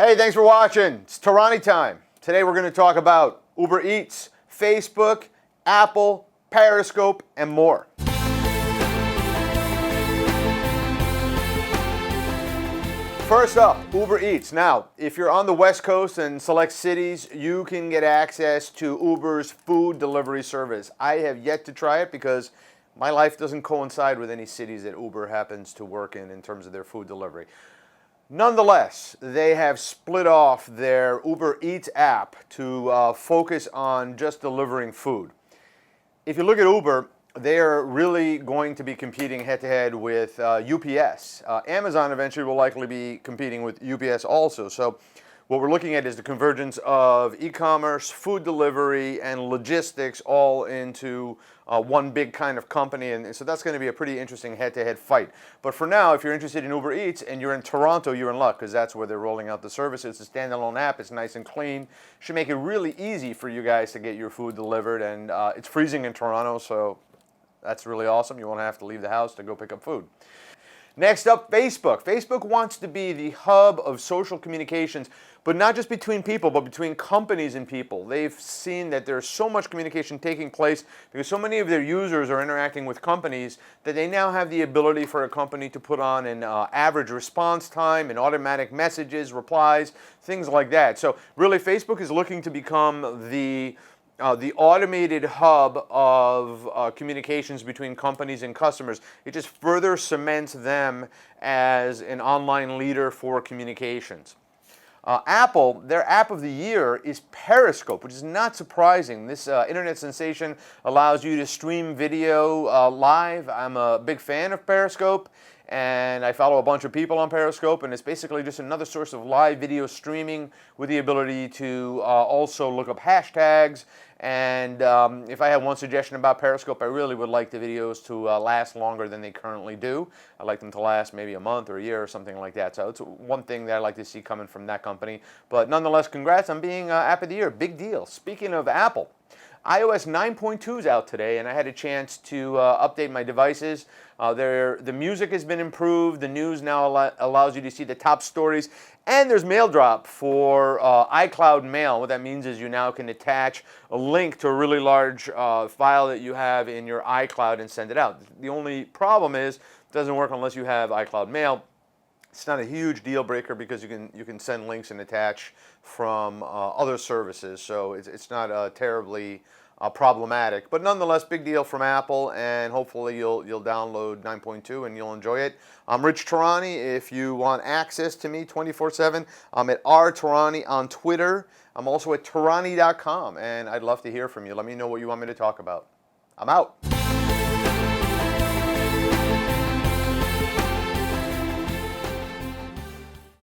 Hey, thanks for watching. It's Tarani time. Today we're going to talk about Uber Eats, Facebook, Apple, Periscope, and more. First up, Uber Eats. Now, if you're on the West Coast and select cities, you can get access to Uber's food delivery service. I have yet to try it because my life doesn't coincide with any cities that Uber happens to work in terms of their food delivery. Nonetheless, they have split off their Uber Eats app to focus on just delivering food. If you look at Uber, they are really going to be competing head-to-head with UPS. Amazon eventually will likely be competing with UPS also. So what we're looking at is the convergence of e-commerce, food delivery, and logistics all into one big kind of company. And so that's going to be a pretty interesting head-to-head fight. But for now, if you're interested in Uber Eats and you're in Toronto, you're in luck because that's where they're rolling out the service. It's a standalone app. It's nice and clean. Should make it really easy for you guys to get your food delivered. And it's freezing in Toronto, so that's really awesome. You won't have to leave the house to go pick up food. Next up, Facebook. Facebook wants to be the hub of social communications, but not just between people, but between companies and people. They've seen that there's so much communication taking place because so many of their users are interacting with companies that they now have the ability for a company to put on an average response time and automatic messages, replies, things like that. So really, Facebook is looking to become the automated hub of communications between companies and customers. It just further cements them as an online leader for communications. Apple, their app of the year is Periscope, which is not surprising. This internet sensation allows you to stream video live. I'm a big fan of Periscope, and I follow a bunch of people on Periscope, and it's basically just another source of live video streaming with the ability to also look up hashtags. And if I had one suggestion about Periscope, I really would like the videos to last longer than they currently do. I'd like them to last maybe a month or a year or something like that. So it's one thing that I'd like to see coming from that company. But nonetheless, congrats on being App of the Year. Big deal. Speaking of Apple, iOS 9.2 is out today, and I had a chance to update my devices. The music has been improved. The news now allows you to see the top stories. And there's Mail Drop for iCloud Mail. What that means is you now can attach a link to a really large file that you have in your iCloud and send it out. The only problem is it doesn't work unless you have iCloud Mail. It's not a huge deal breaker because you can send links and attach from other services, so it's not terribly problematic. But nonetheless, big deal from Apple, and hopefully you'll download 9.2 and you'll enjoy it. I'm Rich Tarani. If you want access to me 24/7, I'm at rtarani on Twitter. I'm also at tarani.com, and I'd love to hear from you. Let me know what you want me to talk about. I'm out.